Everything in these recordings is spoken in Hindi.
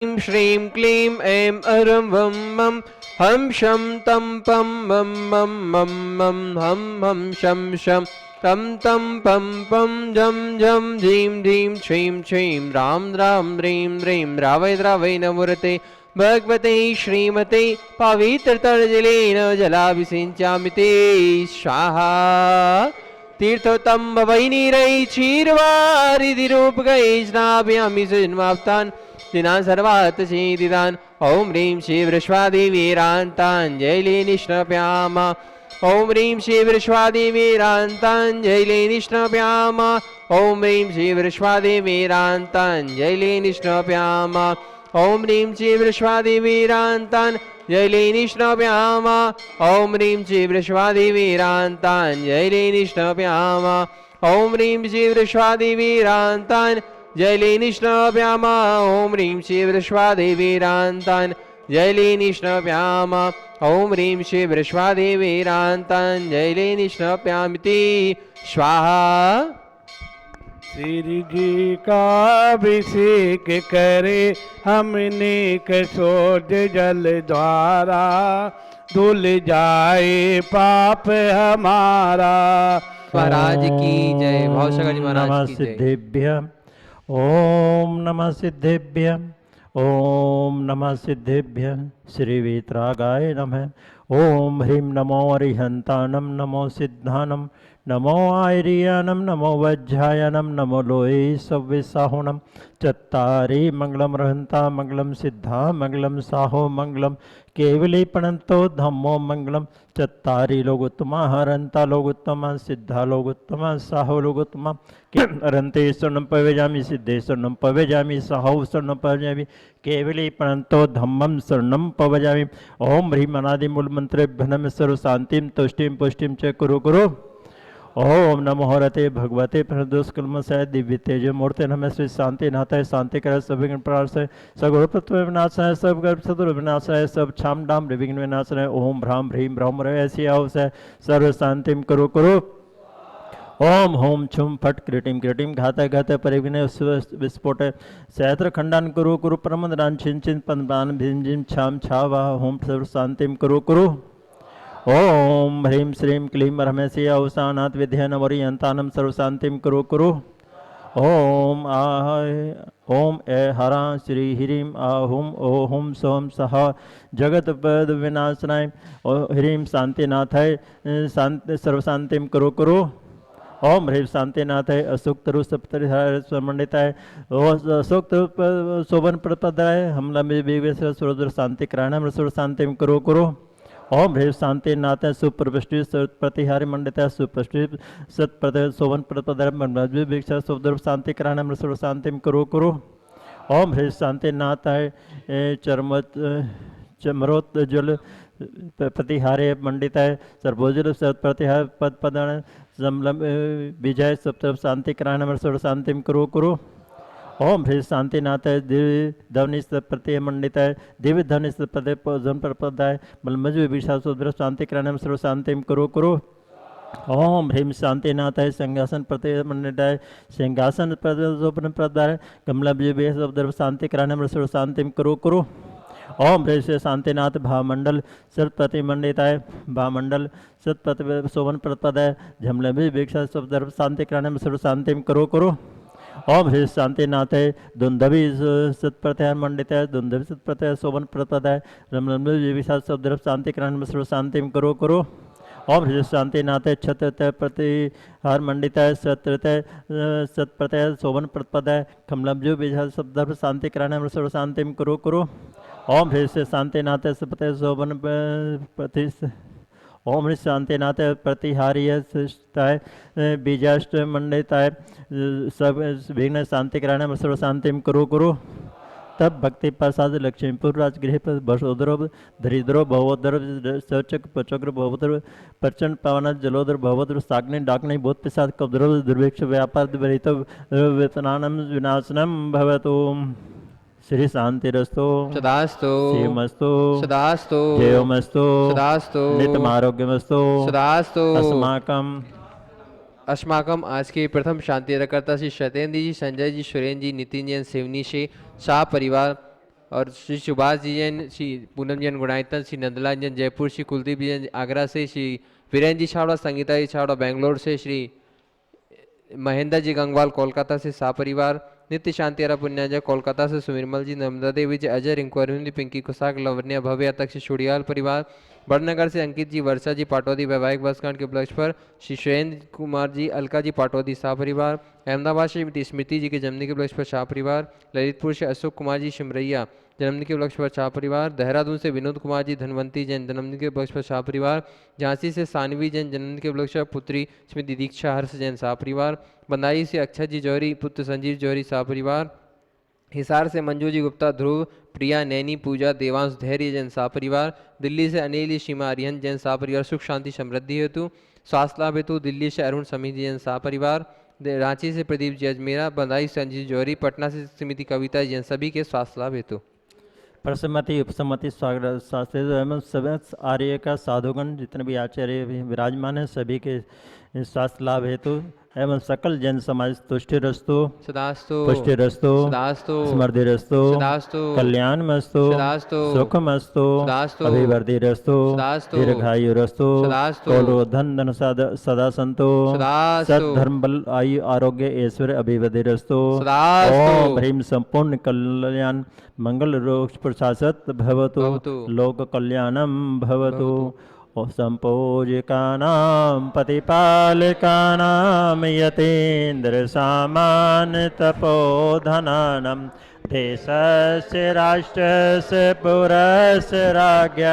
श्रीं क्लीं ऐं अरं वं मं हं शं तं पं मं मं मं मं हं हं शं शं तं तं पं पं जं जं झीं झीं श्रीं श्रीं रां रां ह्रीं ह्रीं रावै द्रावै नमोरते भगवते श्रीमते पवित्रतरजलेन जलाभिषिञ्चामि ते स्वाहा तीर्थोत्तम भवैनीरै क्षीरवारिधिरूपकै स्नापयामि सुजन्माप्तान् दिनान् सर्वात् सिद्धिदान् ॐ ह्रीं शिवृष्वादिवीरान्ताञ्जलिनिष्णपयाम ॐ ह्रीं शिवृष्वादिवीरान्ताञ्जलिनिष्णपयाम ॐ ह्रीं शिवृष्वादिवीरान्ताञ्जलिनिष्णपयाम ॐ ह्रीं शिवृष्वादिवीरान्ताञ्जलिनिष्णपयाम ॐ ह्रीं शिवृष्वादिवीरान्ताञ्जलिनिष्णपयाम ॐ ह्रीं शिवृष्वादिवीरान्ताञ्जलिनिष्णपयाम ॐ ह्रीं शिवृष्वादिवीरान्ताञ्जलिनिष्णपयाम ॐ ह्रीं शिवृष्वादिवीरान्ताञ्जलिनिष्णपयामि ते स्वाहा। श्री जी का अभिषेक करे हमने कसोज जल द्वारा धुल जाए पाप हमारा। महाराज की जय। भावसागर जी महाराज की जय। सिद्धेभ्य ओम नमः सिद्धेभ्य ओम नमः सिद्धेभ्य श्री वीतरागाय नमः। ओम ह्रीं नमो अरिहंतानम नमो सिद्धानम नमो आयर्यानम नमो वज्रायनम नमो लोये सव्यसाहुनम चत्तारि मंगलम रहंता मंगलम सिद्धा मंगलम साहो मंगलम केवली पणंतो धम्मो मंगलम चत्तारि लोगोत्तमा हरंता लोगोत्तमा सिद्धा लोगोत्तमा साहो लोगोत्तमा रंते स्वर्णम पवेजामि सिद्धे स्वर्णम पवेजामि साहो स्वर्णम पवेजामि केवली पणंतो धम्मम स्वर्णम पवेजामि। ओम ह्रीं अनादिमूल मंत्रेभ्यो नमः सर्व शांतिम तुष्टिम पुष्टिम च कुरु कुरु। ओम नमो हरते भगवते प्रणदोषकल्मसाय दिव्य तेज मूर्ते नमः श्री शांति नाथाय शांति कर सब विघ्न प्रणाशाय सगुण तत्व विनाशाय सब गर्भ चतुर विनाशाय सब छाम डाम विघ्न विनाशाय ओम भ्राम ह्रीं ब्रह्म ऐसी आवसाय सर्व शांतिम करो करो। ओम होम छुम फट क्रीटिम क्रीटिम घातय घातय परिघ्न विस्फोट सहस्त्र खंडान कुरु कुरु परमदान छिन छिन पंदान भीम जिम छाम छावा होम सर्व शांतिम करो करो। ओम ह्रीं श्रीं क्लीं रमेशी अवसानात् विद्यानवरियंतानम सर्वशांतिम कुरु कुरु। ओम ओम ए हरा श्री ह्रीं आहुम ओहुम सोम सह जगत पद विनाशनाय ह्रीं शांतिनाथाय शांति सर्वशांतिम कुरु कुरु। ओम ह्रीं शांतिनाथाय असुक्तरु सप्तरिहाय असुक्त शोभन प्रपदाय हमला में विवेश सुरदुर शांति करायण सुर शांतिम कुरु कुरु। ओम ह्रीं शांतिनाथ सुप्रवृष्टि प्रतिहारी मंडित सुप्रष्टि सत्प्रद शोभन प्रपदीक्षा सुदर्भ शांति करायण सर्व शांतिम कुरु कुरु। ओम ह्रीं शांतिनाथ चमरोज्जल प्रतिहारे मंडित सर्वोज्जल प्रतिहार पद पदान विजय सप्तर्भ शांति करायण सर्व शांतिम कुरु कुरु। ओम ह्रीं शांतिनाथ दिव्य धवनि प्रत्यय मंडित दिव्य धवनि प्रत्यय जन प्रपदाय मलमजु विभीषा सुद्र शांति करायण सर्व शांतिम कुरु कुरु। ओम ह्रीं शांतिनाथ सिंहासन प्रत्यय मंडित सिंहासन प्रदाय कमला विभीषा शांति करायण सर्व शांतिम कुरु कुरु। ओम ह्रीं शांतिनाथ भामंडल सत्प्रति मंडिताय भामंडल सत्प्रति शोभन प्रपदाय झमला विभीषा सुद्र शांति करायण सर्व शांतिम कुरु कुरु। ओम ह्रीं शांतिनाथ दुंदवी सत्प्रत्याय मंडित दुंदवी सत्प्रत्याय शोभन प्रपदाय विभीषा सुद्र शांति करायण सर्व शांतिम कुरु कुरु। ओम ह्रीं शांतिनाथ छत्र प्रतिहार मंडित सत्प्रत्यय शोभन प्रपदाय कमलब्जु विभीषा सुद्र शांति करायण सर्व शांतिम कुरु कुरु। ओम ह्रीं शांतिनाथ सत्प्रत्यय शोभन ओम ह्रीं शांतिनाथ प्रतिहार्य बीजाष्ट मंडिताय सब विघ्न शांति करायण सर्व शांतिम कुरु कुरु। तब भक्ति प्रसाद लक्ष्मीपुर राजगृह बसोदर धरिद्रो भवोदर सचक पचक्र भवोदर प्रचंड पावन जलोदर भवोदर साग्नि डाग्नि भूत प्रसाद कब्द्रो दुर्भिक्ष व्यापार विपरीत वेतनानम विनाशनम भवतु। श्री शांतिरस्तु सदास्तु शिवमस्तु सदास्तु जयोमस्तु सदास्तु नित्यम आरोग्यमस्तु सदास्तु। अस्माकम आज के प्रथम शांति रकर्ता श्री सत्येंद्र जी, संजय जी, सुरेंद्र जी, नितिन जी, शिवनी से शाह परिवार और श्री सुभाष जी जैन, श्री पूनम जैन गुणायतन, श्री नंदलाल जैन जयपुर, श्री कुलदीप जैन आगरा से, श्री वीरेंद्र जी छावड़ा, संगीता जी छावड़ा बेंगलोर से, श्री महेंद्र जी गंगवाल कोलकाता से सापरिवार, नित्य शांति अरा पुण्याजय कोलकाता से, सुमिरमल जी, नर्मदा देवी जी, अजय, रिंकू, अरविंद, पिंकी कुसाक, लवन्या, भव्य तक से शुड़ियाल परिवार, बड़नगर से अंकित जी, वर्षा जी पाटौदी वैवाहिक वर्षगांठ के उपलक्ष्य पर, श्री सुरेंद्र कुमार जी, अलका जी पाटौदी शाह परिवार, अहमदाबाद से स्मृति जी के जन्मदिन के उपलक्ष्य पर शाह परिवार, ललितपुर से अशोक कुमार जी सिमरैया जन्मदिन के उपलक्ष्य पर शाह परिवार, देहरादून से विनोद कुमार जी धनवंती जैन जन्मदिन के उपलक्ष्य पर शाह परिवार, झांसी से सानवी जैन जन्मदिन के उपलक्ष्य पर पुत्री स्मृति दीक्षा हर्ष जैन शाह परिवार, बंदाई से अक्षय जी जौहरी पुत्र संजीव जौहरी शाह परिवार, हिसार से मंजू जी गुप्ता, ध्रुव, प्रिया, नैनी, पूजा, देवांश, धैर्य जैन शाह परिवार, दिल्ली से अनिल, सीमा, अरिहंत जैन शाह परिवार सुख शांति समृद्धि हेतु, स्वास्थ्य लाभ हेतु, दिल्ली से अरुण समिति जैन शाह परिवार, रांची से प्रदीप जी अजमेरा, बंदाई से संजीव जौहरी, पटना से समिति कविता जैन सभी के स्वास्थ्य लाभ हेतु। प्रसमति उपसमति स्वागत शास्त्री एवं सभी आर्य का साधुगण जितने भी आचार्य विराजमान हैं सभी के स्वास्थ्य लाभ हेतु एवं सकल जन समाज तुष्टिरस्तु सदास्तु पुष्टिरस्तु सदास्तु समृद्धिरस्तु सदास्तु कल्याणमस्तु सदास्तु सुखमस्तु सदास्तु अभिवृद्धिरस्तु सदास्तु दीर्घायुरस्तु सदास्तु कौलोधन धन सदा संतो सदास्तु सद्धर्म बल आयु आरोग्य ऐश्वर्य अभिवृद्धिरस्तु सदास्तु ओम ह्रीम संपूर्ण कल्याण मंगल रोग प्रशासत भवतु भवतु। लोक कल्याणम भवतु संपूजिकानां पतिपालिकानां यतीन्द्र सामान तपोधनानां देशस्य राष्ट्रस्य पुरस्य राज्ञ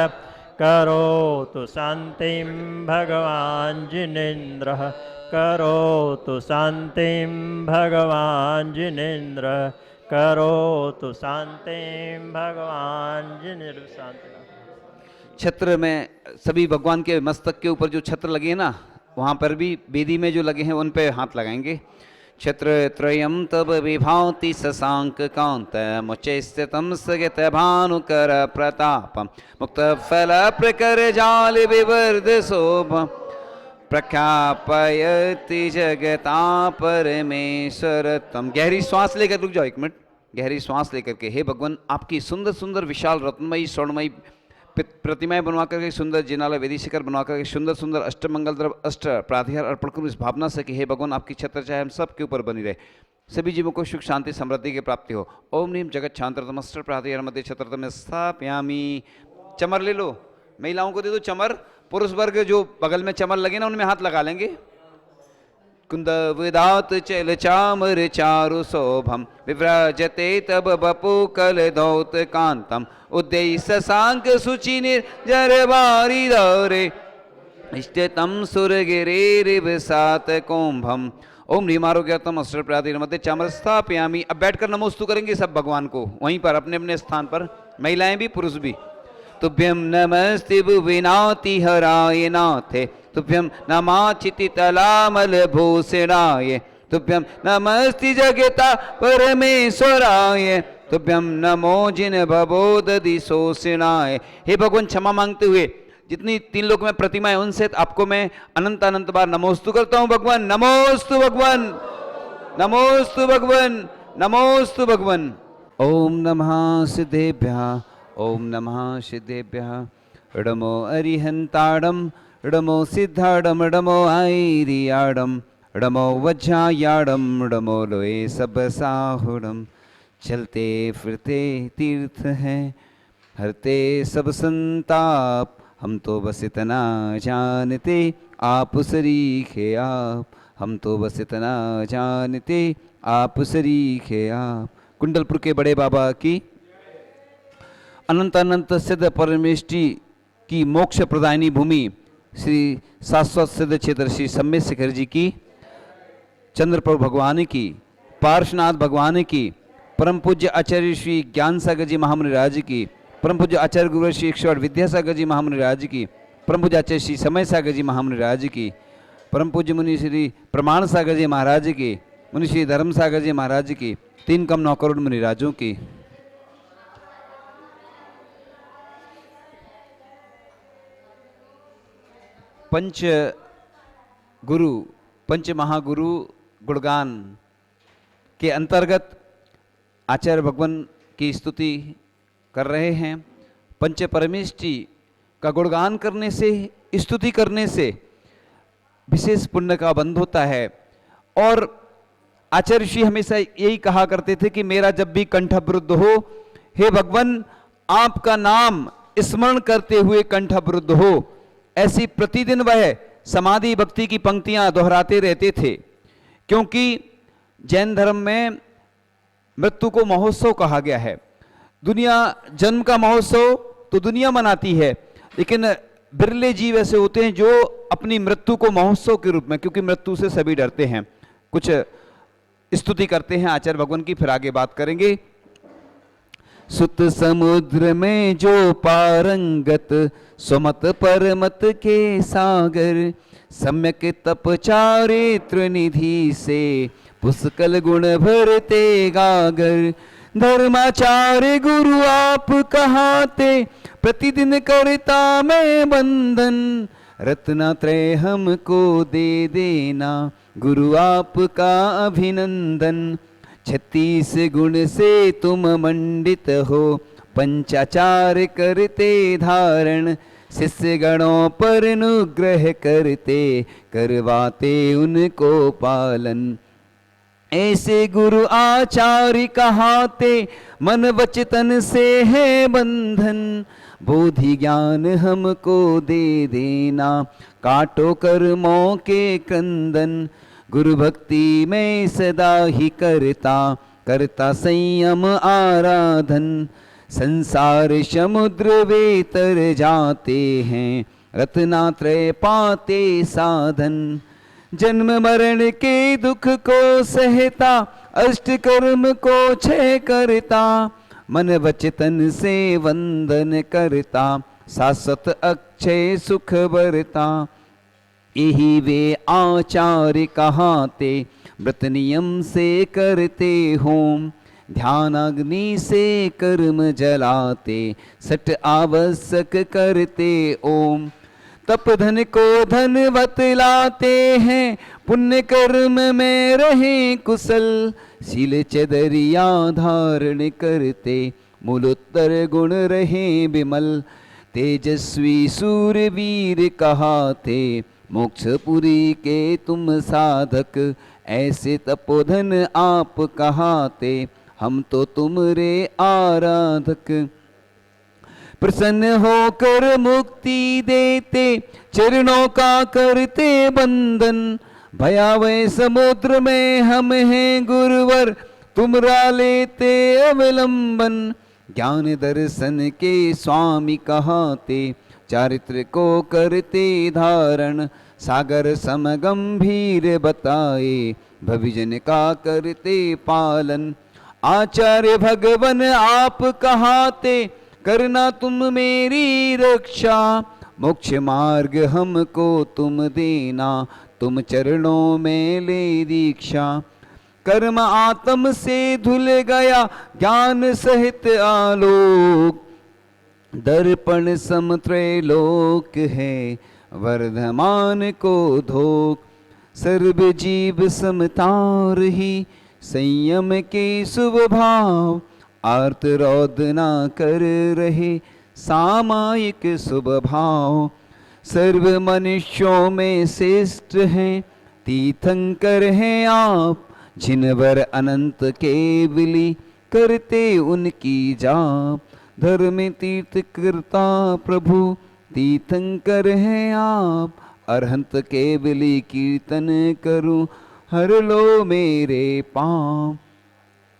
करोतु शान्तिं भगवान् जिनेन्द्रः करोतु शान्तिं भगवान् जिनेन्द्रः करोतु शान्तिं भगवान् जिनेन्द्र शांति। छत्र में सभी भगवान के मस्तक के ऊपर जो छत्र लगे हैं ना, वहाँ पर भी वेदी में जो लगे हैं उन पे हाथ लगाएंगे। छत्र त्रयम तब विभाति शशांक कांत मुचैस्थितम स्थगित भानुकर प्रतापम मुक्त फल प्रकर जाल विवर्ध शोभ प्रख्यापयति जगता परमेश्वरतम। गहरी श्वास लेकर, रुक जाओ एक मिनट, गहरी श्वास लेकर के हे भगवान आपकी सुंदर सुंदर विशाल रत्नमयी स्वर्णमयी प्रतिमाएं बनवा करके, सुंदर जिनाला वेदी शिखर बनवा करके, सुंदर सुंदर अष्टमंगल द्रव अष्ट प्राधिकार अर्पण करूँ इस भावना से कि हे भगवान आपकी छत्र चाहे हम सब के ऊपर बनी रहे, सभी जीवों को सुख शांति समृद्धि की प्राप्ति हो। ओम नीम जगत शांतरतम अष्ट प्राधिकार मध्य छत्रतम स्थापयामि। चमर ले लो, महिलाओं को दे दो चमर, पुरुष वर्ग जो बगल में चमर लगे ना उनमें हाथ लगा लेंगे। कुंद विदात चल चामर चारु शोभम विव्रजते तब बपु कल धौत कांतम उदय शशांक सुचि निर्जर बारी दौरे इष्टतम सुरगिरे सात कुंभम। ओम ह्रीम आरोग्यतम अस्त्र प्राति मध्य चामर स्थापयामि। अब बैठकर नमोस्तु करेंगे सब भगवान को वहीं पर अपने अपने स्थान पर, महिलाएं भी पुरुष भी। तुभ्यं नमस्ते भुविनाति हराय नाथे तुभ्यं नमाचिति तलामल भूषणाय तुभ्यं नमस्ति जगता परमेश्वराय तुभ्यं नमो जिन भवोदधि शोषणाय। हे भगवान क्षमा मांगते हुए जितनी तीन लोक में प्रतिमा है उनसे आपको मैं अनंत अनंत बार नमोस्तु करता हूँ भगवान। नमोस्तु भगवान, नमोस्तु भगवान, नमोस्तु भगवान। ओम नमः सिद्धेभ्यः, ओम नमः सिद्धेभ्यः। ड़मो अरिहंताड़म ड़मो सिद्धाड़म ड़मो आईरियाड़म ड़मो वज्रायाड़म ड़मो लोए सब साहुड़म। चलते फिरते तीर्थ हैं हरते सब संताप हम तो बस इतना जानते आप सरीखे आप, हम तो बस इतना जानते आप सरीखे आप। कुंडलपुर के बड़े बाबा की अनंत अनंत सिद्ध परमेष्टि की मोक्ष प्रदायनी भूमि श्री शाश्वत सिद्ध क्षेत्र श्री सम्य शिखर जी की, चंद्रप्रभु भगवान की, पार्श्वनाथ भगवान की, परम पूज्य आचार्य श्री ज्ञान सागर जी महामुनि राज की, परम पूज्य आचार्य गुरु श्री 108 विद्यासागर जी महामुनि राज की, परम पूज्य आचार्य श्री समय सागर जी महामुनि राज की, परम पूज्य मुनि श्री प्रमाण सागर जी महाराज की, मुनि श्री धर्म सागर जी महाराज की, 3 कम 9 करोड़ मुनि राजों की। पंच गुरु पंच महागुरु गुणगान के अंतर्गत आचार्य भगवान की स्तुति कर रहे हैं। पंच परमेश जी का गुणगान करने से, स्तुति करने से विशेष पुण्य का बंध होता है। और आचार्य ऋषि हमेशा यही कहा करते थे कि मेरा जब भी कंठ अवरुद्ध हो, हे भगवान आपका नाम स्मरण करते हुए कंठ अवरुद्ध हो, ऐसी प्रतिदिन वह समाधि भक्ति की पंक्तियां दोहराते रहते थे। क्योंकि जैन धर्म में मृत्यु को महोत्सव कहा गया है। दुनिया जन्म का महोत्सव तो दुनिया मनाती है, लेकिन बिरले जीव ऐसे होते हैं जो अपनी मृत्यु को महोत्सव के रूप में, क्योंकि मृत्यु से सभी डरते हैं, कुछ स्तुति करते हैं आचार्य भगवान की, फिर आगे बात करेंगे। सुत समुद्र में जो पारंगत, सुमत परमत के सागर, सम्यक तप चारित्र निधि से, पुष्कल गुण भरते गागर। धर्माचार्य गुरु आप कहाते, प्रतिदिन करता मैं बंधन, रत्नात्रय हमको दे देना, गुरु आपका अभिनंदन। 36 गुण से तुम मंडित हो, पंचाचार करते धारण, शिष्य गणों पर अनुग्रह करते, करवाते उनको पालन। ऐसे गुरु आचार्य कहाते, मन वचन से है बंधन, बोधि ज्ञान हमको दे देना, काटो कर्मों के क्रंदन। गुरु भक्ति में सदा ही करता संयम आराधन, संसार समुद्र वे तर जाते हैं, रत्नात्रय पाते साधन। जन्म मरण के दुख को सहता, अष्ट कर्म को क्षय करता, मन वचन से वंदन करता, शाश्वत अक्षय सुख बरता। यही वे आचार्य कहाते, व्रत नियम से करते होम, ध्यान अग्नि से कर्म जलाते, सठ आवश्यक करते ओम। तप धन को धनवत लाते हैं, पुण्य कर्म में रहे कुशल, शील चदरिया धारण करते, मूलोत्तर गुण रहे विमल। तेजस्वी सूरवीर कहाते, मोक्षपुरी के तुम साधक, ऐसे तपोधन आप कहाते, हम तो तुमरे आराधक। प्रसन्न होकर मुक्ति देते, चरणों का करते बंधन, भयावह समुद्र में हम हैं गुरुवर, तुमरा लेते अवलंबन। ज्ञान दर्शन के स्वामी कहाते, चारित्र को करते धारण, सागर सम गंभीर बताए, भविजन का करते पालन। आचार्य भगवन आप कहाते, करना तुम मेरी रक्षा, मोक्ष मार्ग हमको तुम देना, तुम चरणों में ले दीक्षा। कर्म आत्म से धुल गया, ज्ञान सहित आलोक, दर्पण समत्रैलोक है, वर्धमान को धोक। सर्व जीव समतार ही, संयम के शुभ भाव, आर्त रोदना कर रहे, सामायिक शुभ भाव। सर्व मनुष्यों में श्रेष्ठ हैं, तीर्थंकर हैं आप, जिनवर अनंत केवली, करते उनकी जाप। धर्म तीर्थ करता प्रभु, तीर्थंकर हैं आप, अरहंत केवली कीर्तन करूं, हर लो मेरे पाप।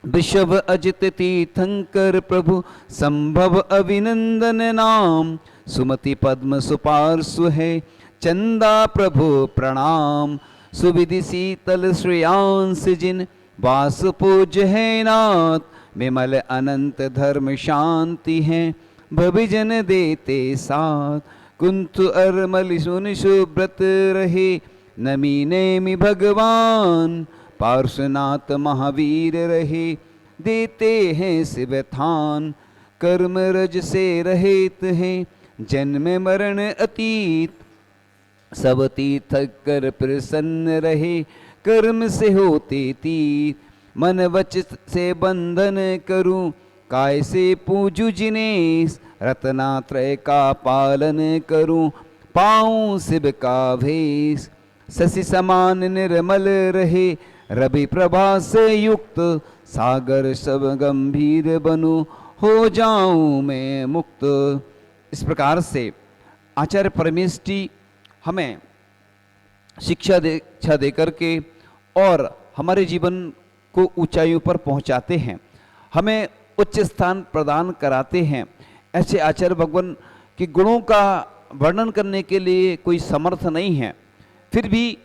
विश्व अजित तीर्थंकर प्रभु, संभव अभिनंदन नाम, सुमति पद्म सुपार्श्व है, चंदा प्रभु प्रणाम। सुविधि शीतल श्रेयांस जिन, वास पूज्य है नाथ, विमल अनंत धर्म शांति है, भविजन देते साथ। कुंतु अरमल सुन सुब्रत रहे, नमी नेमि भगवान, पार्श्वनाथ महावीर रहे, देते हैं शिव थान। कर्म रज से रहित हैं, जन्म मरण अतीत, सब तीर्थ कर प्रसन्न रहे, कर्म से होते तीत। मन वच से बंधन करूं, काय से पूजू जिनेस, रत्नात्रय का पालन करूं, पाऊं शिव का भेष। शशि समान निर्मल रहे, रवि प्रभा से युक्त, सागर सब गंभीर बनूं, हो जाऊं मैं मुक्त। इस प्रकार से आचार्य परमेश जी हमें शिक्षा दे करके और हमारे जीवन को ऊंचाइयों पर पहुंचाते हैं, हमें उच्च स्थान प्रदान कराते हैं। ऐसे आचार्य भगवान के गुणों का वर्णन करने के लिए कोई समर्थ नहीं है, फिर भी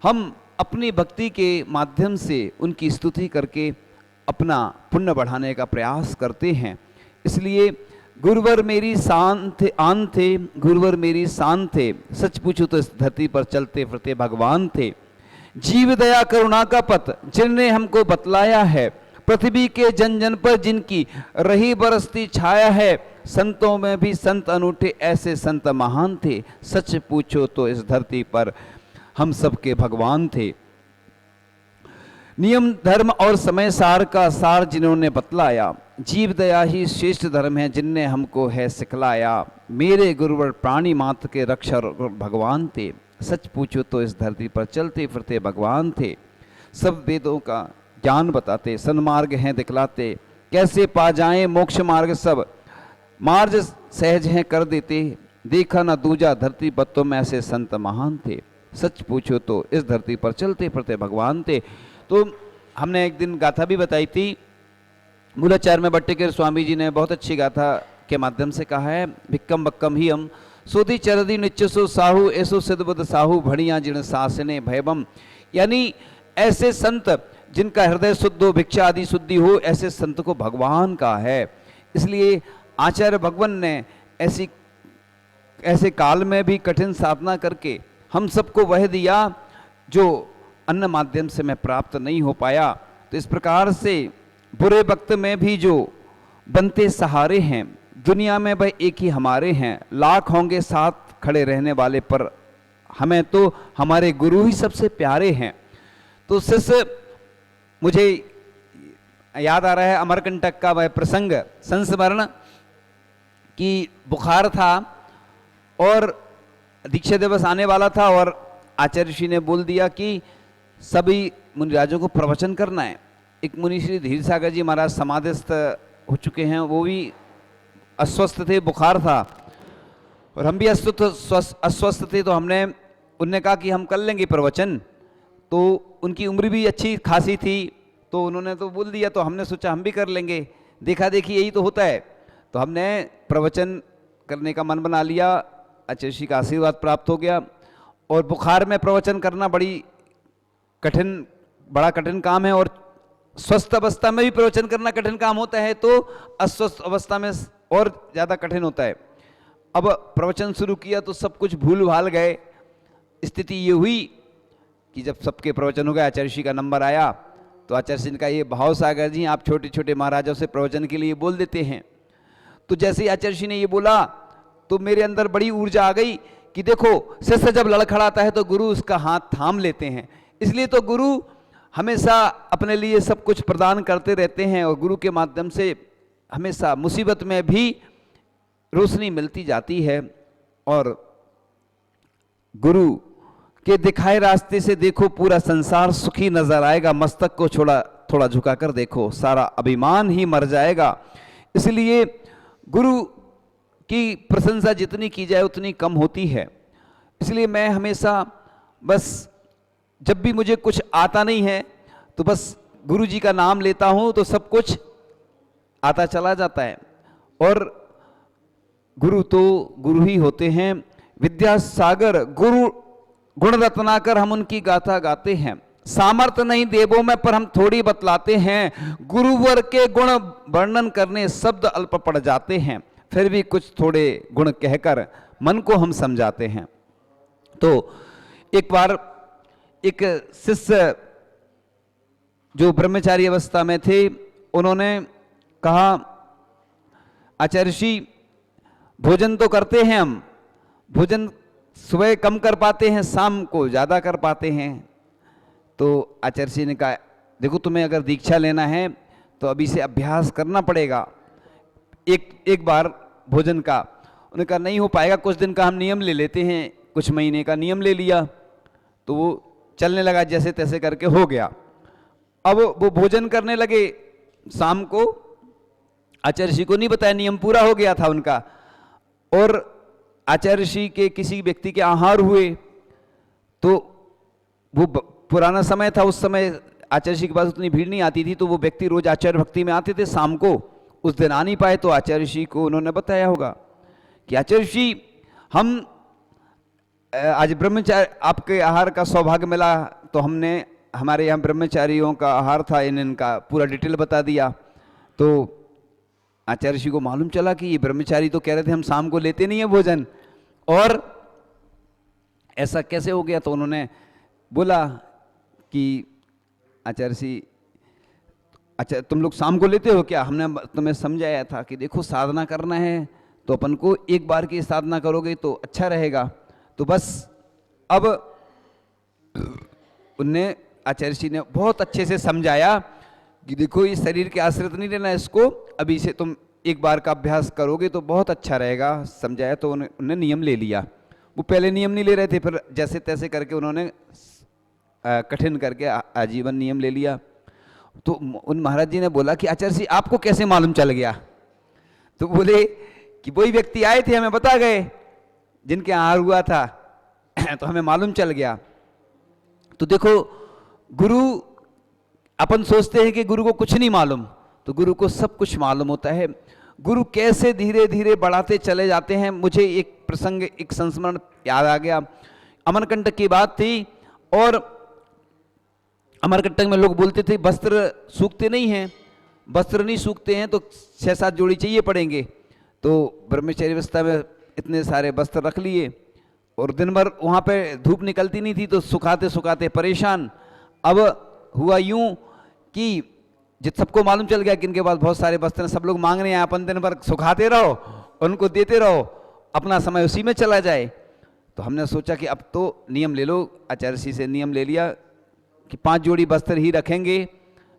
हम अपनी भक्ति के माध्यम से उनकी स्तुति करके अपना पुण्य बढ़ाने का प्रयास करते हैं। इसलिए गुरुवर मेरी शान थे, गुरुवर मेरी शान थे, सच पूछो तो इस धरती पर चलते फिरते भगवान थे। जीव दया करुणा का पथ जिनने हमको बतलाया है, पृथ्वी के जन जन पर जिनकी रही बरसती छाया है। संतों में भी संत अनूठे, ऐसे संत महान थे, सच पूछो तो इस धरती पर हम सबके भगवान थे। नियम धर्म और समय सार का सार जिन्होंने बतलाया, जीव दया ही श्रेष्ठ धर्म है जिनने हमको है सिखलाया। मेरे गुरुवर प्राणी मात्र के रक्षक भगवान थे, सच पूछो तो इस धरती पर चलते फिरते भगवान थे। सब वेदों का ज्ञान बताते, सन्मार्ग हैं दिखलाते, कैसे पा जाएं मोक्ष मार्ग सब, मार्ग सहज हैं कर देते। देखा न दूजा धरती पर तुम ऐसे संत महान थे, सच पूछो तो इस धरती पर चलते फिरते भगवान थे। तो हमने एक दिन गाथा भी बताई थी, मूलाचार्य में भट्टिकेर स्वामी जी ने बहुत अच्छी गाथा के माध्यम से कहा है, भिक्कम बक्कम ही हम सोधी चरदी निच्चसो साहू, ऐसो सिद्धबुद्ध साहू, भणिया जिन सासने भयबम। यानी ऐसे संत जिनका हृदय शुद्ध हो, भिक्षा आदि शुद्धि हो, ऐसे संत को भगवान का है। इसलिए आचार्य भगवान ने ऐसे काल में भी कठिन साधना करके हम सबको वह दिया जो अन्य माध्यम से मैं प्राप्त नहीं हो पाया। तो इस प्रकार से बुरे वक्त में भी जो बनते सहारे हैं, दुनिया में भाई एक ही हमारे हैं, लाख होंगे साथ खड़े रहने वाले, पर हमें तो हमारे गुरु ही सबसे प्यारे हैं। तो शिष्य, मुझे याद आ रहा है अमरकंटक का वह प्रसंग, संस्मरण कि बुखार था और दीक्षा दिवस आने वाला था और आचार्य श्री ने बोल दिया कि सभी मुनिराजों को प्रवचन करना है। एक मुनि श्री धीर सागर जी महाराज समाधिस्थ हो चुके हैं, वो भी अस्वस्थ थे, बुखार था और हम भी अस्वस्थ थे। तो उनने कहा कि हम कर लेंगे प्रवचन। तो उनकी उम्र भी अच्छी खासी थी, तो उन्होंने तो बोल दिया, तो हमने सोचा हम भी कर लेंगे, देखा देखी यही तो होता है। तो हमने प्रवचन करने का मन बना लिया, आचार्य श्री का आशीर्वाद प्राप्त हो गया। और बुखार में प्रवचन करना बड़ा कठिन काम है, और स्वस्थ अवस्था में भी प्रवचन करना कठिन काम होता है, तो अस्वस्थ अवस्था में और ज़्यादा कठिन होता है। अब प्रवचन शुरू किया तो सब कुछ भूल भाल गए। स्थिति ये हुई कि जब सबके प्रवचन हो गए, आचार्य श्री का नंबर आया, तो आचार्य श्री ने कहा, ये भाव सागर जी आप छोटे छोटे महाराजों से प्रवचन के लिए बोल देते हैं। तो जैसे ही आचार्य श्री ने ये बोला तो मेरे अंदर बड़ी ऊर्जा आ गई कि देखो, शिष्य जब लड़खड़ाता है तो गुरु उसका हाथ थाम लेते हैं। इसलिए तो गुरु हमेशा अपने लिए सब कुछ प्रदान करते रहते हैं, और गुरु के माध्यम से हमेशा मुसीबत में भी रोशनी मिलती जाती है। और गुरु के दिखाए रास्ते से देखो पूरा संसार सुखी नजर आएगा, मस्तक को थोड़ा झुकाकर देखो, सारा अभिमान ही मर जाएगा। इसलिए गुरु की प्रशंसा जितनी की जाए उतनी कम होती है। इसलिए मैं हमेशा बस जब भी मुझे कुछ आता नहीं है तो बस गुरु जी का नाम लेता हूँ तो सब कुछ आता चला जाता है। और गुरु तो गुरु ही होते हैं, विद्या सागर गुरु गुण रत्नाकर हम उनकी गाथा गाते हैं। सामर्थ्य नहीं देवों में पर हम थोड़ी बतलाते हैं, गुरुवर के गुण वर्णन करने शब्द अल्प पड़ जाते हैं, फिर भी कुछ थोड़े गुण कहकर मन को हम समझाते हैं। तो एक बार एक शिष्य जो ब्रह्मचारी अवस्था में थे, उन्होंने कहा, आचार्य श्री भोजन तो करते हैं हम, भोजन सुबह कम कर पाते हैं, शाम को ज़्यादा कर पाते हैं। तो आचार्य श्री ने कहा, देखो तुम्हें अगर दीक्षा लेना है तो अभी से अभ्यास करना पड़ेगा। एक बार भोजन का। उन्होंने कहा नहीं हो पाएगा, कुछ दिन का हम नियम ले लेते हैं। कुछ महीने का नियम ले लिया तो वो चलने लगा, जैसे तैसे करके हो गया। अब वो भोजन करने लगे शाम को। आचार्य ऋषि को नहीं बताया, नियम पूरा हो गया था उनका। और आचार्य ऋषि के किसी व्यक्ति के आहार हुए तो वो पुराना समय था, उस समय आचार्य ऋषि के पास उतनी भीड़ नहीं आती थी, तो वो व्यक्ति रोज आचार्य भक्ति में आते थे शाम को। उस दिन आ नहीं पाए तो आचार्य ऋषि को उन्होंने बताया होगा कि आचार्य ऋषि हम आज ब्रह्मचारी, आपके आहार का सौभाग्य मिला तो हमने, हमारे यहाँ ब्रह्मचारियों का आहार था, इनका पूरा डिटेल बता दिया। तो आचार्य ऋषि को मालूम चला कि ये ब्रह्मचारी तो कह रहे थे हम शाम को लेते नहीं है भोजन, और ऐसा कैसे हो गया। तो उन्होंने बोला कि आचार्य ऋषि, अच्छा तुम लोग शाम को लेते हो क्या? हमने तुम्हें समझाया था कि देखो साधना करना है तो अपन को एक बार की साधना करोगे तो अच्छा रहेगा। तो बस अब उनने, आचार्य ऋषि ने बहुत अच्छे से समझाया कि देखो ये शरीर के आश्रित नहीं रहना, इसको अभी से तुम एक बार का अभ्यास करोगे तो बहुत अच्छा रहेगा, समझाया। तो उन्होंने नियम ले लिया। वो पहले नियम नहीं ले रहे थे, फिर जैसे तैसे करके उन्होंने कठिन करके आजीवन नियम ले लिया। तो उन महाराज जी ने बोला कि आचार्य जी आपको कैसे मालूम चल गया? तो बोले कि वही व्यक्ति आए थे, हमें बता गए जिनके आहार हुआ था तो हमें मालूम चल गया। तो देखो गुरु, अपन सोचते हैं कि गुरु को कुछ नहीं मालूम, तो गुरु को सब कुछ मालूम होता है। गुरु कैसे धीरे धीरे बढ़ाते चले जाते हैं। मुझे एक प्रसंग, एक संस्मरण याद आ गया। अमरकंटक की बात थी और अमरकंटक में लोग बोलते थे वस्त्र सूखते नहीं हैं, वस्त्र नहीं सूखते हैं तो 6-7 जोड़ी चाहिए पड़ेंगे। तो ब्रह्मचर्य अवस्था में इतने सारे वस्त्र रख लिए और दिन भर वहाँ पे धूप निकलती नहीं थी तो सुखाते सुखाते परेशान। अब हुआ यूं कि जित सबको मालूम चल गया कि इनके पास बहुत सारे वस्त्र हैं, सब लोग मांग रहे हैं, अपन दिन भर सुखाते रहो, उनको देते रहो, अपना समय उसी में चला जाए। तो हमने सोचा कि अब तो नियम ले लो। आचार्य जी से नियम ले लिया कि 5 जोड़ी वस्त्र ही रखेंगे,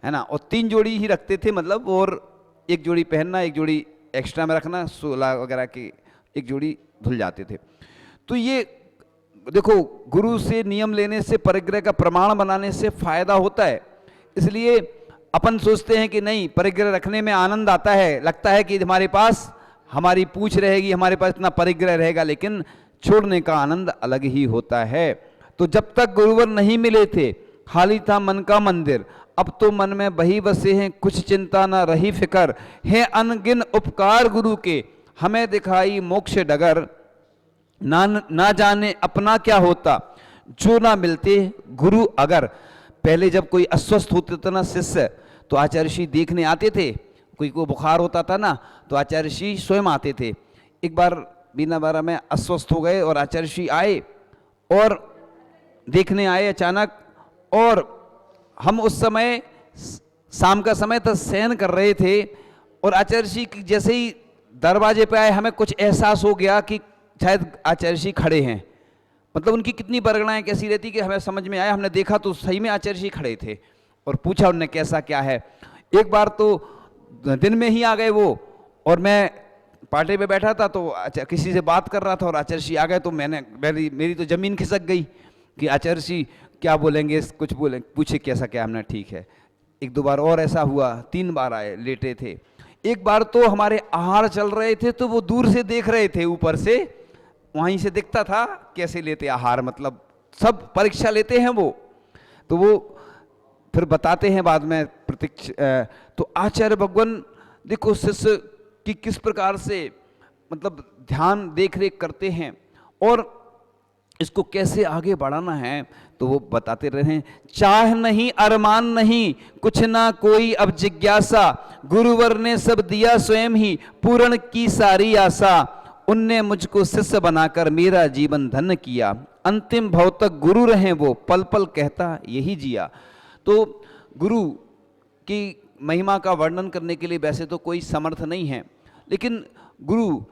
है ना। और 3 जोड़ी ही रखते थे, मतलब, और 1 जोड़ी पहनना, 1 जोड़ी एक्स्ट्रा में रखना, 16 वगैरह की 1 जोड़ी धुल जाते थे। तो ये देखो, गुरु से नियम लेने से, परिग्रह का प्रमाण बनाने से फायदा होता है। इसलिए अपन सोचते हैं कि नहीं, परिग्रह रखने में आनंद आता है, लगता है कि हमारे पास हमारी पूछ रहेगी, हमारे पास इतना परिग्रह रहेगा, लेकिन छोड़ने का आनंद अलग ही होता है। तो जब तक गुरुवर नहीं मिले थे, खाली था मन का मंदिर, अब तो मन में बही बसे हैं, कुछ चिंता ना रही फिकर, है अनगिन उपकार गुरु के, हमें दिखाई मोक्ष डगर, ना जाने अपना क्या होता, जो ना मिलते गुरु अगर। पहले जब कोई अस्वस्थ होते थे ना शिष्य, तो आचार्य श्री देखने आते थे। कोई को बुखार होता था ना तो आचार्य श्री स्वयं आते थे। एक बार बिना बारा में अस्वस्थ हो गए और आचार्य श्री आए और देखने आए अचानक, और हम उस समय शाम का समय था, शयन कर रहे थे, और आचार्य जी जैसे ही दरवाजे पे आए, हमें कुछ एहसास हो गया कि शायद आचार्य जी खड़े हैं। मतलब उनकी कितनी बरगड़ाएं कैसी रहती कि हमें समझ में आया। हमने देखा तो सही में आचार्य जी खड़े थे और पूछा उन्होंने कैसा क्या है। एक बार तो दिन में ही आ गए वो, और मैं पाटे पे बैठा था तो किसी से बात कर रहा था और आचार्य जी आ गए, तो मेरी तो जमीन खिसक गई कि आचार्य जी क्या बोलेंगे, कुछ बोले, पूछे कैसा क्या। हमने ठीक है। 1-2 बार और ऐसा हुआ, 3 बार आए, लेटे थे। एक बार तो हमारे आहार चल रहे थे तो वो दूर से देख रहे थे, ऊपर से वहीं से दिखता था कैसे लेते आहार, मतलब सब परीक्षा लेते हैं वो, तो वो फिर बताते हैं बाद में प्रतीक्षा। तो आचार्य भगवान देखो शिष्य की किस प्रकार से मतलब ध्यान देख रेख करते हैं और इसको कैसे आगे बढ़ाना है, तो वो बताते रहे। चाह नहीं अरमान नहीं, कुछ ना कोई अब जिज्ञासा, गुरुवर ने सब दिया स्वयं ही, पूर्ण की सारी आशा, उनने मुझको शिष्य बनाकर मेरा जीवन धन्य किया, अंतिम भव तक गुरु रहे वो, पल पल कहता यही जिया। तो गुरु की महिमा का वर्णन करने के लिए वैसे तो कोई समर्थ नहीं है, लेकिन गुरु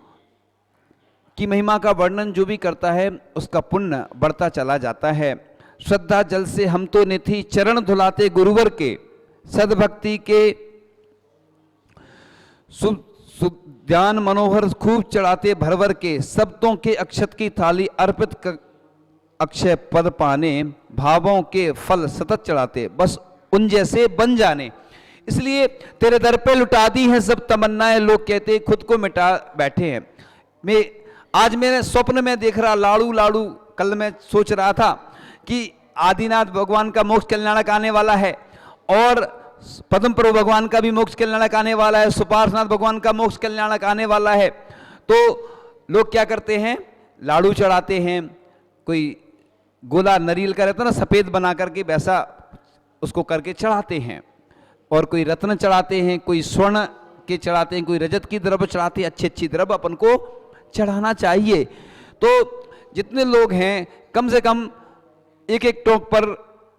की महिमा का वर्णन जो भी करता है उसका पुण्य बढ़ता चला जाता है। श्रद्धा जल से हम तो निथि चरण धुलाते गुरुवर के, सद्भक्ति के ध्यान मनोहर खूब चढ़ाते भर भर के, शब्दों के अक्षत की थाली अर्पित अक्षय पद पाने, भावों के फल सतत चढ़ाते, बस उन जैसे बन जाने। इसलिए तेरे दर पे लुटा दी हैं सब तमन्नाएं, लोग कहते खुद को मिटा बैठे हैं। आज मैंने स्वप्न में देख रहा लाड़ू लाड़ू, कल मैं सोच रहा था कि आदिनाथ भगवान का मोक्ष कल्याणक आने वाला है और पद्म प्रभु भगवान का भी मोक्ष कल्याणक आने वाला है, सुपार्श्वनाथ भगवान का मोक्ष कल्याणक आने वाला है। तो लोग क्या करते हैं, लाड़ू चढ़ाते हैं, कोई गोला नरील का रहता है ना सफेद बना करके, वैसा उसको करके चढ़ाते हैं, और कोई रत्न चढ़ाते हैं, कोई स्वर्ण के चढ़ाते हैं, कोई रजत की द्रव्य चढ़ाते हैं। अच्छी अच्छी द्रव्य अपन को चढ़ाना चाहिए। तो जितने लोग हैं कम से कम एक एक टोक पर,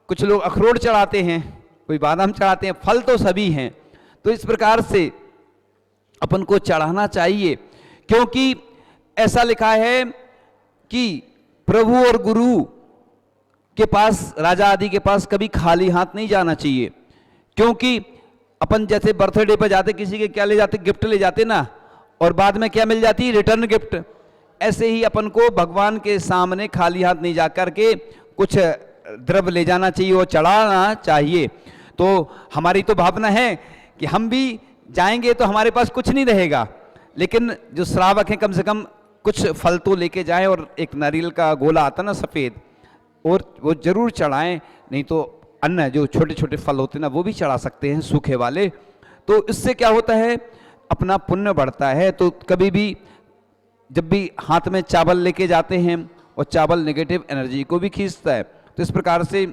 कुछ लोग अखरोट चढ़ाते हैं, कोई बादाम चढ़ाते हैं, फल तो सभी हैं। तो इस प्रकार से अपन को चढ़ाना चाहिए, क्योंकि ऐसा लिखा है कि प्रभु और गुरु के पास, राजा आदि के पास कभी खाली हाथ नहीं जाना चाहिए। क्योंकि अपन जैसे बर्थडे पर जाते, किसी के क्या ले जाते, गिफ्ट ले जाते ना, और बाद में क्या मिल जाती है, रिटर्न गिफ्ट। ऐसे ही अपन को भगवान के सामने खाली हाथ नहीं जाकर के कुछ द्रव्य ले जाना चाहिए और चढ़ाना चाहिए। तो हमारी तो भावना है कि हम भी जाएंगे तो हमारे पास कुछ नहीं रहेगा, लेकिन जो श्रावक हैं कम से कम कुछ फल तो लेके जाएं, और एक नारियल का गोला आता ना सफ़ेद, और वो जरूर चढ़ाएं। नहीं तो अन्य जो छोटे छोटे फल होते हैं ना, वो भी चढ़ा सकते हैं, सूखे वाले। तो इससे क्या होता है, अपना पुण्य बढ़ता है। तो कभी भी जब भी हाथ में चावल लेके जाते हैं, और चावल नेगेटिव एनर्जी को भी खींचता है, तो इस प्रकार से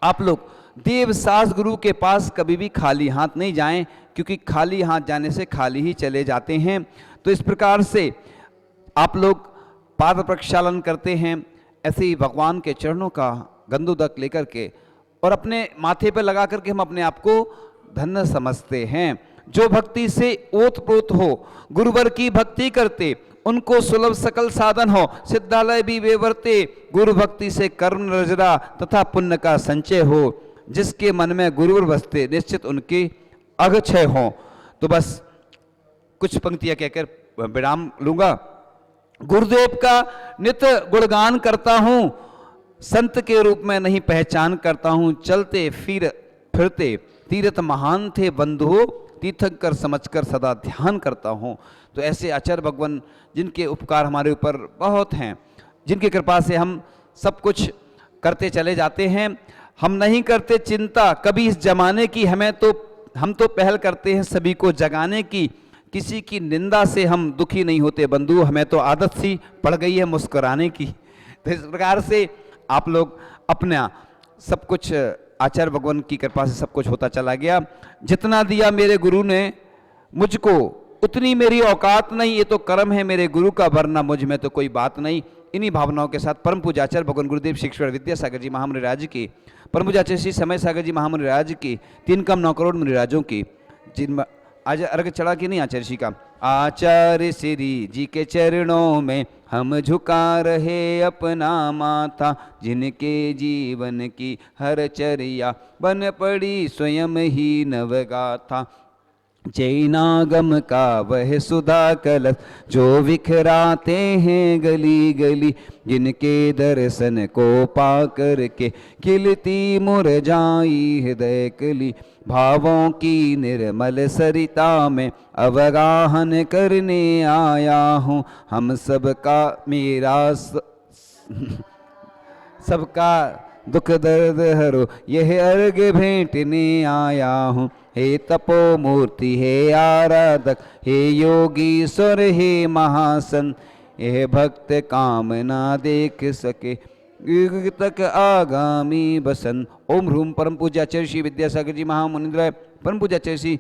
आप लोग देवसास गुरु के पास कभी भी खाली हाथ नहीं जाएं, क्योंकि खाली हाथ जाने से खाली ही चले जाते हैं। तो इस प्रकार से आप लोग पाद प्रक्षालन करते हैं, ऐसे ही भगवान के चरणों का गंधोदक लेकर के और अपने माथे पर लगा करके हम अपने आप को धन्य समझते हैं। जो भक्ति से ओतप्रोत हो, गुरुवर की भक्ति करते, उनको सुलभ सकल साधन हो, सिद्धालय भी वे वर्ते, गुरु भक्ति से कर्म रजरा तथा पुण्य का संचय हो, जिसके मन में गुरुवर बसते, निश्चित उनके अगक्षय हो। तो बस कुछ पंक्तियां कहकर विराम लूंगा। गुरुदेव का नित्य गुणगान करता हूं, संत के रूप में नहीं पहचान करता हूं, चलते फिरते तीर्थ महान थे बंधु, तीर्थंकर समझकर सदा ध्यान करता हूं। तो ऐसे आचार्य भगवान जिनके उपकार हमारे ऊपर बहुत हैं, जिनकी कृपा से हम सब कुछ करते चले जाते हैं, हम नहीं करते चिंता कभी इस जमाने की, हम तो पहल करते हैं सभी को जगाने की, किसी की निंदा से हम दुखी नहीं होते बंधु, हमें तो आदत सी पड़ गई है मुस्कुराने की। तो इस प्रकार से आप लोग अपना सब कुछ, आचार्य भगवान की कृपा से सब कुछ होता चला गया। जितना दिया मेरे गुरु ने मुझको, उतनी मेरी औकात नहीं, ये तो कर्म है मेरे गुरु का, वरना मुझ में तो कोई बात नहीं। इन्हीं भावनाओं के साथ परम पूज्य आचार्य भगवान गुरुदेव श्री ईश्वर विद्यासागर जी महामुनि राज की, परम पूज्य आचार्य श्री समय सागर जी महामुनि राज की, 3 कम 9 करोड़ मुनिराजों की, जिन आज अर्घ चढ़ा कि नहीं आचार्य श्री का, आचार्य श्री जी के चरणों में हम झुका रहे अपना माथा, जिनके जीवन की हर चर्या बन पड़ी स्वयं ही नवगाथा। जैनागम का वह सुधा कलश जो विखराते हैं गली गली, जिनके दर्शन को पा कर के खिलती मुरझाई हृदय कली, भावों की निर्मल सरिता में अवगाहन करने आया हूँ, हम सबका सबका दुख दर्द हरो यह अर्घ भेंटने आया हूँ। हे तपो मूर्ति, हे आराधक, हे योगी स्वर, हे महासन, यह भक्त कामना देख सके युग तक आगामी बसन। ओम ह्रूम परम पूज्य आचार्य श्री विद्यासागर जी महामुनिंद्राय, परम पूज्य आचार्य श्री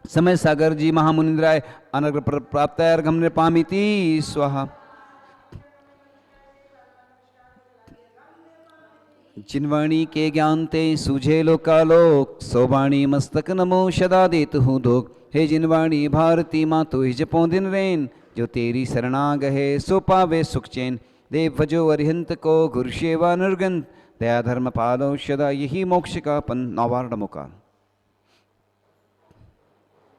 समय सागर जी महामुनिंद्राय, अनुग्रह प्राप्त अर्घम नृपामिति स्वाहा। जिनवाणी के ज्ञान ते सूझे लोकालोक, सोवाणी मस्तक नमो सदा देत हूँ धोख। हे जिनवाणी भारती माँ तो ही जपो दिन रैन, जो तेरी शरणाग है सो पावे सुख चैन। देव भजो अरिहंत को गुरु सेवा निर्गंत, दया धर्म पालो सदा यही मोक्ष का पन। नवार्ण मुकाल।